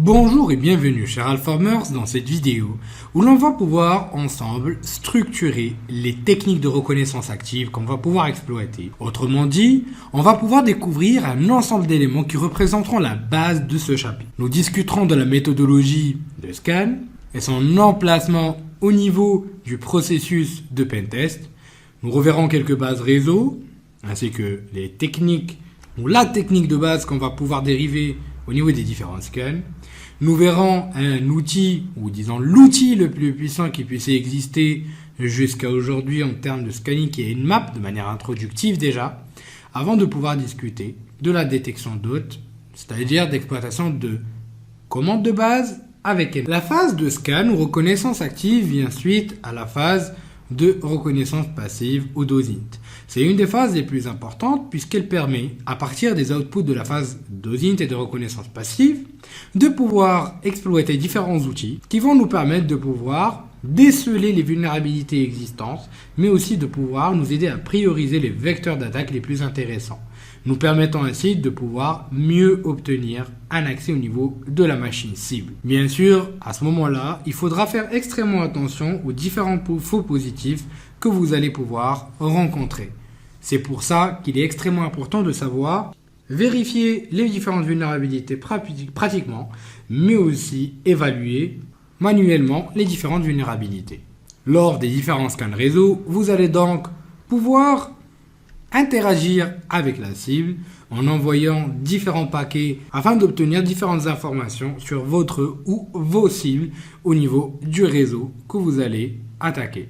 Bonjour et bienvenue chers Alphamers dans cette vidéo où l'on va pouvoir ensemble structurer les techniques de reconnaissance active qu'on va pouvoir exploiter. Autrement dit, on va pouvoir découvrir un ensemble d'éléments qui représenteront la base de ce chapitre. Nous discuterons de la méthodologie de scan et son emplacement au niveau du processus de pentest. Nous reverrons quelques bases réseau ainsi que les techniques ou la technique de base qu'on va pouvoir dériver au niveau des différents scans. Nous verrons un outil, ou disons l'outil le plus puissant qui puisse exister jusqu'à aujourd'hui en termes de scanning, qui est une map, de manière introductive déjà, avant de pouvoir discuter de la détection d'hôtes, c'est-à-dire d'exploitation de commandes de base avec elle. La phase de scan ou reconnaissance active vient suite à la phase de reconnaissance passive ou DOSINT. C'est une des phases les plus importantes puisqu'elle permet, à partir des outputs de la phase DOSINT et de reconnaissance passive, de pouvoir exploiter différents outils qui vont nous permettre de pouvoir déceler les vulnérabilités existantes, mais aussi de pouvoir nous aider à prioriser les vecteurs d'attaque les plus intéressants, nous permettant ainsi de pouvoir mieux obtenir un accès au niveau de la machine cible. Bien sûr, à ce moment-là, il faudra faire extrêmement attention aux différents faux positifs que vous allez pouvoir rencontrer. C'est pour ça qu'il est extrêmement important de savoir vérifier les différentes vulnérabilités pratiquement, mais aussi évaluer manuellement les différentes vulnérabilités. Lors des différents scans réseau, vous allez donc pouvoir interagir avec la cible en envoyant différents paquets afin d'obtenir différentes informations sur votre ou vos cibles au niveau du réseau que vous allez attaquer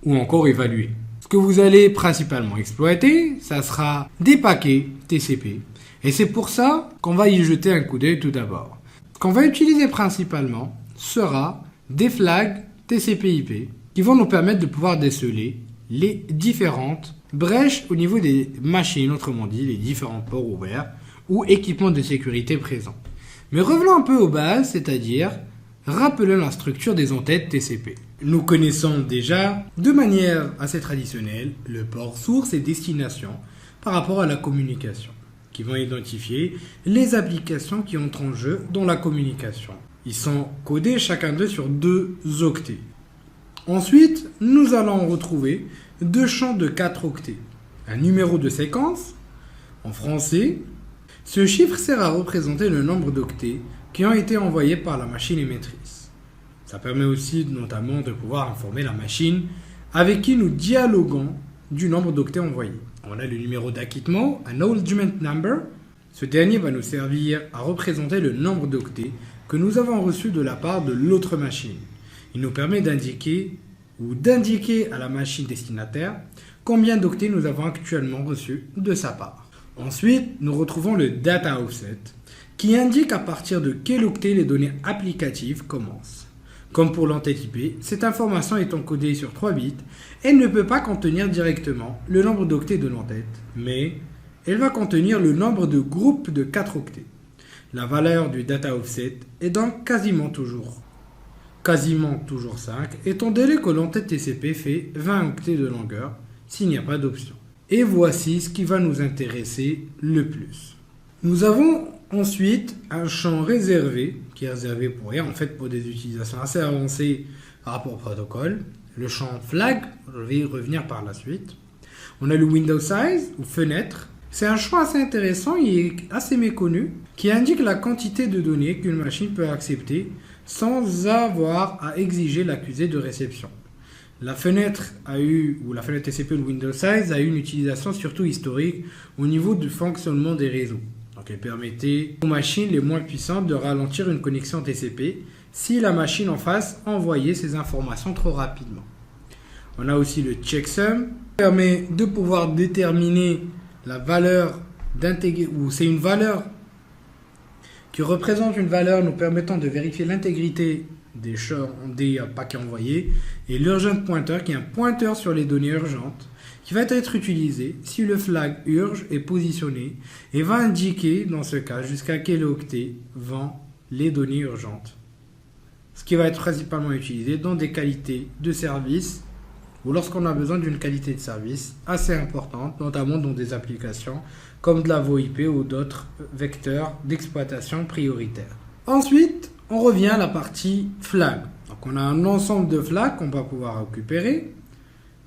ou encore évaluer. Ce que vous allez principalement exploiter, ça sera des paquets TCP et c'est pour ça qu'on va y jeter un coup d'œil tout d'abord. Ce qu'on va utiliser principalement sera des flags TCP/IP qui vont nous permettre de pouvoir déceler les différentes brèches au niveau des machines, autrement dit les différents ports ouverts ou équipements de sécurité présents. Mais revenons un peu aux bases, c'est-à-dire rappelons la structure des entêtes TCP. Nous connaissons déjà de manière assez traditionnelle le port source et destination par rapport à la communication, qui vont identifier les applications qui entrent en jeu dans la communication. Ils sont codés chacun d'eux sur 2 octets. Ensuite, nous allons retrouver 2 champs de 4 octets. Un numéro de séquence, en français. Ce chiffre sert à représenter le nombre d'octets qui ont été envoyés par la machine émettrice. Ça permet aussi notamment de pouvoir informer la machine avec qui nous dialoguons du nombre d'octets envoyés. On a le numéro d'acquittement, un acknowledgement number. Ce dernier va nous servir à représenter le nombre d'octets que nous avons reçus de la part de l'autre machine. Il nous permet d'indiquer à la machine destinataire combien d'octets nous avons actuellement reçus de sa part. Ensuite, nous retrouvons le data offset qui indique à partir de quel octet les données applicatives commencent. Comme pour l'entête IP, cette information est encodée sur 3 bits, elle ne peut pas contenir directement le nombre d'octets de l'entête, mais elle va contenir le nombre de groupes de 4 octets. La valeur du data offset est donc quasiment toujours 5, étant donné que l'entête TCP fait 20 octets de longueur s'il n'y a pas d'option. Et voici ce qui va nous intéresser le plus. Nous avons ensuite un champ réservé, qui est réservé pour des utilisations assez avancées par rapport au protocole. Le champ flag, je vais y revenir par la suite. On a le window size ou fenêtre. C'est un champ assez intéressant, il est assez méconnu, qui indique la quantité de données qu'une machine peut accepter sans avoir à exiger l'accusé de réception. La fenêtre TCP ou Window Size a eu une utilisation surtout historique au niveau du fonctionnement des réseaux. Donc elle permettait aux machines les moins puissantes de ralentir une connexion TCP si la machine en face envoyait ces informations trop rapidement. On a aussi le checksum qui permet de pouvoir déterminer la valeur d'intégrer, ou c'est une valeur qui représente une valeur nous permettant de vérifier l'intégrité des paquets envoyés, et l'urgent pointer qui est un pointeur sur les données urgentes qui va être utilisé si le flag urge est positionné et va indiquer dans ce cas jusqu'à quel octet vont les données urgentes. Ce qui va être principalement utilisé dans des qualités de service ou lorsqu'on a besoin d'une qualité de service assez importante, notamment dans des applications comme de la VoIP ou d'autres vecteurs d'exploitation prioritaires. Ensuite, on revient à la partie flag. Donc on a un ensemble de flags qu'on va pouvoir récupérer,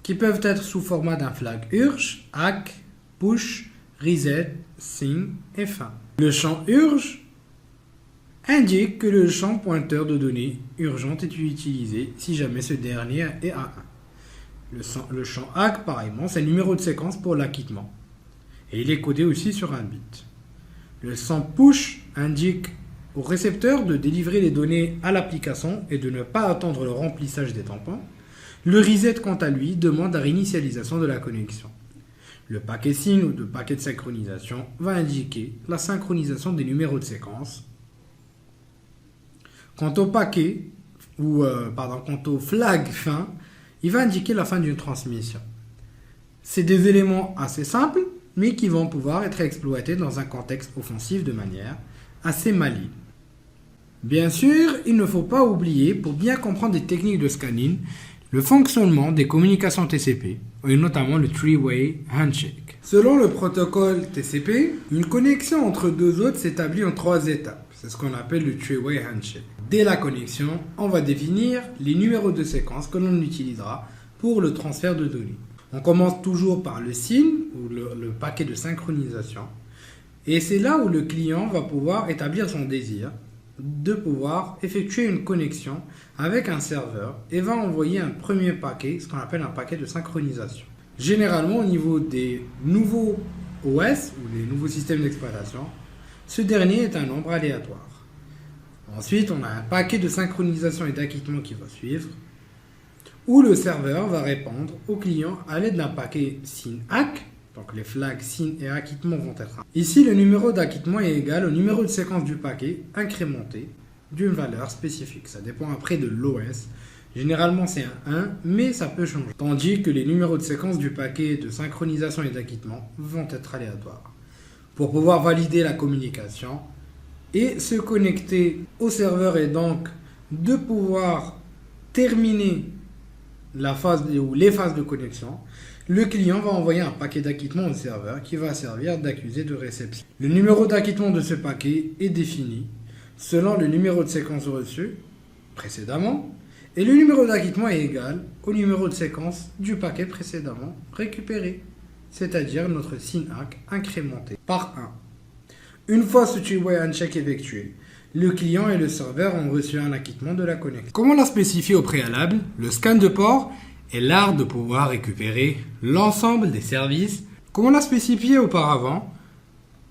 qui peuvent être sous format d'un flag urge, hack, push, reset, sync et fin. Le champ urge indique que le champ pointeur de données urgente est utilisé si jamais ce dernier est à 1. Le champ hack, pareillement, c'est le numéro de séquence pour l'acquittement. Et il est codé aussi sur un bit. Le champ push indique au récepteur de délivrer les données à l'application et de ne pas attendre le remplissage des tampons. Le reset, quant à lui, demande la réinitialisation de la connexion. Le paquet SYN ou le paquet de synchronisation va indiquer la synchronisation des numéros de séquence. Quant au paquet, quant au flag fin, il va indiquer la fin d'une transmission. C'est des éléments assez simples, mais qui vont pouvoir être exploités dans un contexte offensif de manière assez maligne. Bien sûr, il ne faut pas oublier, pour bien comprendre les techniques de scanning, le fonctionnement des communications TCP, et notamment le three-way handshake. Selon le protocole TCP, une connexion entre deux hôtes s'établit en 3 étapes. C'est ce qu'on appelle le three-way handshake. Dès la connexion, on va définir les numéros de séquence que l'on utilisera pour le transfert de données. On commence toujours par le SYN, ou le paquet de synchronisation, et c'est là où le client va pouvoir établir son désir de pouvoir effectuer une connexion avec un serveur et va envoyer un premier paquet, ce qu'on appelle un paquet de synchronisation. Généralement, au niveau des nouveaux OS ou des nouveaux systèmes d'exploitation, ce dernier est un nombre aléatoire. Ensuite, on a un paquet de synchronisation et d'acquittement qui va suivre, où le serveur va répondre au client à l'aide d'un paquet SYN-ACK. Donc les flags SYN et acquittement vont être 1. Ici, le numéro d'acquittement est égal au numéro de séquence du paquet incrémenté d'une valeur spécifique. Ça dépend après de l'OS. Généralement, c'est un 1, mais ça peut changer. Tandis que les numéros de séquence du paquet de synchronisation et d'acquittement vont être aléatoires. Pour pouvoir valider la communication et se connecter au serveur et donc de pouvoir terminer la phase ou les phases de connexion, le client va envoyer un paquet d'acquittement au serveur qui va servir d'accusé de réception. Le numéro d'acquittement de ce paquet est défini selon le numéro de séquence reçu précédemment et le numéro d'acquittement est égal au numéro de séquence du paquet précédemment récupéré, c'est-à-dire notre SYN-ACK incrémenté par 1. Une fois ce three-way handshake effectué, le client et le serveur ont reçu un acquittement de la connexion. Comme on l'a spécifié au préalable, le scan de port est l'art de pouvoir récupérer l'ensemble des services. Comme on l'a spécifié auparavant,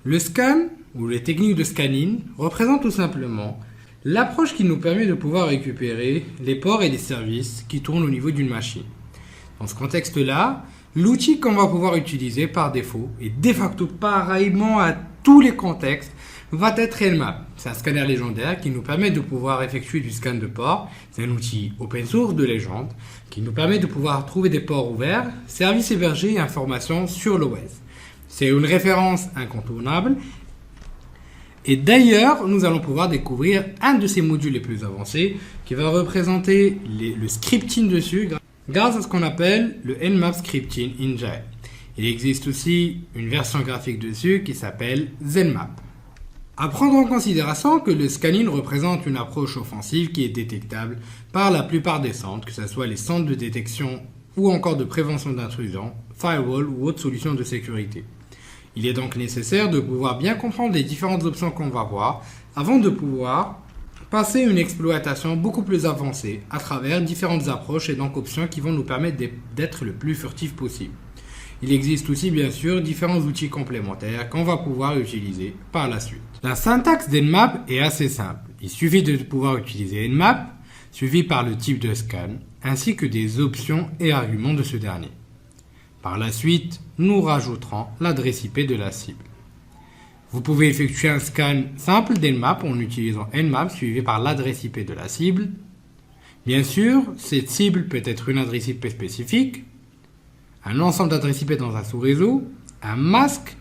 le scan ou les techniques de scanning représentent tout simplement l'approche qui nous permet de pouvoir récupérer les ports et les services qui tournent au niveau d'une machine. Dans ce contexte-là, l'outil qu'on va pouvoir utiliser par défaut et de facto pareillement à tous les contextes va être Nmap. C'est un scanner légendaire qui nous permet de pouvoir effectuer du scan de port. C'est un outil open source de légende qui nous permet de pouvoir trouver des ports ouverts, services hébergés et informations sur l'OS. C'est une référence incontournable. Et d'ailleurs, nous allons pouvoir découvrir un de ces modules les plus avancés qui va représenter le scripting dessus grâce à ce qu'on appelle le Nmap Scripting Engine. Il existe aussi une version graphique dessus qui s'appelle ZenMap. À prendre en considération que le scanning représente une approche offensive qui est détectable par la plupart des centres, que ce soit les centres de détection ou encore de prévention d'intrusion, firewall ou autres solutions de sécurité. Il est donc nécessaire de pouvoir bien comprendre les différentes options qu'on va voir avant de pouvoir passer une exploitation beaucoup plus avancée à travers différentes approches et donc options qui vont nous permettre d'être le plus furtif possible. Il existe aussi bien sûr différents outils complémentaires qu'on va pouvoir utiliser par la suite. La syntaxe d'Nmap est assez simple. Il suffit de pouvoir utiliser Nmap, suivi par le type de scan, ainsi que des options et arguments de ce dernier. Par la suite, nous rajouterons l'adresse IP de la cible. Vous pouvez effectuer un scan simple d'Nmap en utilisant Nmap suivi par l'adresse IP de la cible. Bien sûr, cette cible peut être une adresse IP spécifique, un ensemble d'adresses IP dans un sous-réseau, un masque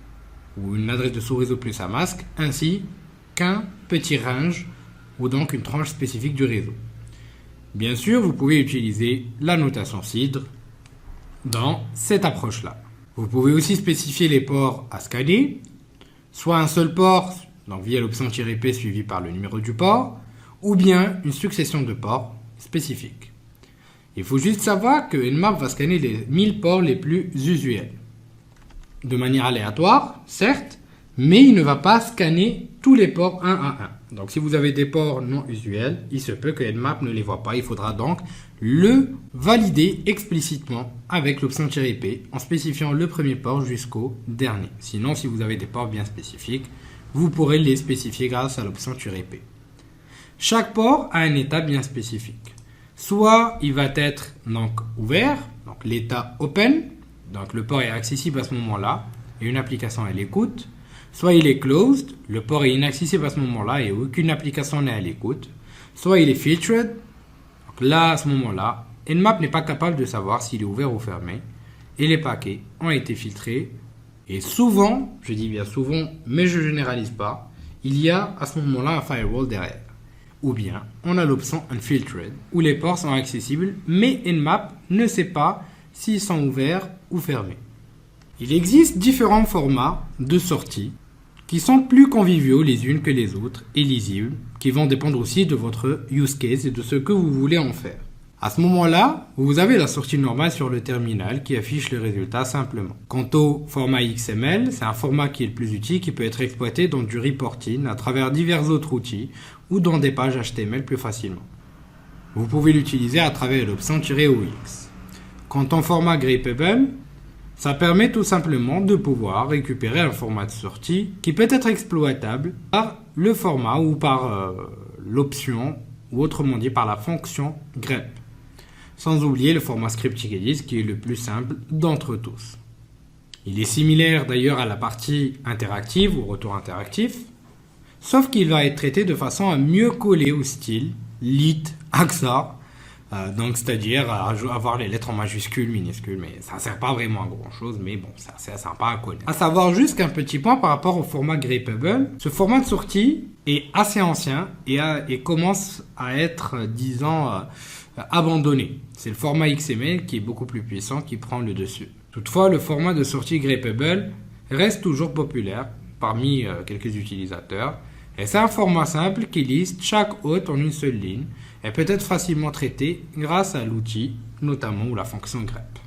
ou une adresse de sous-réseau plus un masque, ainsi qu'un petit range ou donc une tranche spécifique du réseau. Bien sûr, vous pouvez utiliser la notation CIDR dans cette approche-là. Vous pouvez aussi spécifier les ports à scanner, soit un seul port donc via l'option "-p" suivi par le numéro du port, ou bien une succession de ports spécifiques. Il faut juste savoir que Nmap va scanner les 1000 ports les plus usuels. De manière aléatoire, certes, mais il ne va pas scanner tous les ports un à un. Donc si vous avez des ports non usuels, il se peut que Nmap ne les voit pas. Il faudra donc le valider explicitement avec l'option "-p" en spécifiant le premier port jusqu'au dernier. Sinon, si vous avez des ports bien spécifiques, vous pourrez les spécifier grâce à l'option "-p". Chaque port a un état bien spécifique. Soit il va être donc ouvert, donc l'état open, donc le port est accessible à ce moment-là et une application elle l'écoute. Soit il est closed, le port est inaccessible à ce moment-là et aucune application n'est à l'écoute. Soit il est filtered, donc là à ce moment-là, Nmap n'est pas capable de savoir s'il est ouvert ou fermé et les paquets ont été filtrés. Et souvent, je dis bien souvent, mais je ne généralise pas, il y a à ce moment-là un firewall derrière. Ou bien, on a l'option Unfiltered, où les ports sont accessibles, mais Nmap ne sait pas s'ils sont ouverts ou fermés. Il existe différents formats de sortie qui sont plus conviviaux les unes que les autres et lisibles, qui vont dépendre aussi de votre use case et de ce que vous voulez en faire. À ce moment-là, vous avez la sortie normale sur le terminal qui affiche le résultat simplement. Quant au format XML, c'est un format qui est le plus utile, qui peut être exploité dans du reporting à travers divers autres outils ou dans des pages HTML plus facilement. Vous pouvez l'utiliser à travers l'option "-OX". Quant au format Grapable, ça permet tout simplement de pouvoir récupérer un format de sortie qui peut être exploitable par le format ou par l'option, ou autrement dit par la fonction grep. Sans oublier le format Scripting qui est le plus simple d'entre tous. Il est similaire d'ailleurs à la partie interactive ou retour interactif, sauf qu'il va être traité de façon à mieux coller au style lit, AXA, donc c'est-à-dire avoir les lettres en majuscules, minuscules, mais ça ne sert pas vraiment à grand chose, mais bon, c'est sympa à connaître. À savoir juste qu'un petit point par rapport au format Grapable, ce format de sortie est assez ancien et commence à être, disons, abandonné. C'est le format XML qui est beaucoup plus puissant qui prend le dessus. Toutefois, le format de sortie Grapable reste toujours populaire parmi quelques utilisateurs. Et c'est un format simple qui liste chaque hôte en une seule ligne et peut être facilement traité grâce à l'outil, notamment ou la fonction grep.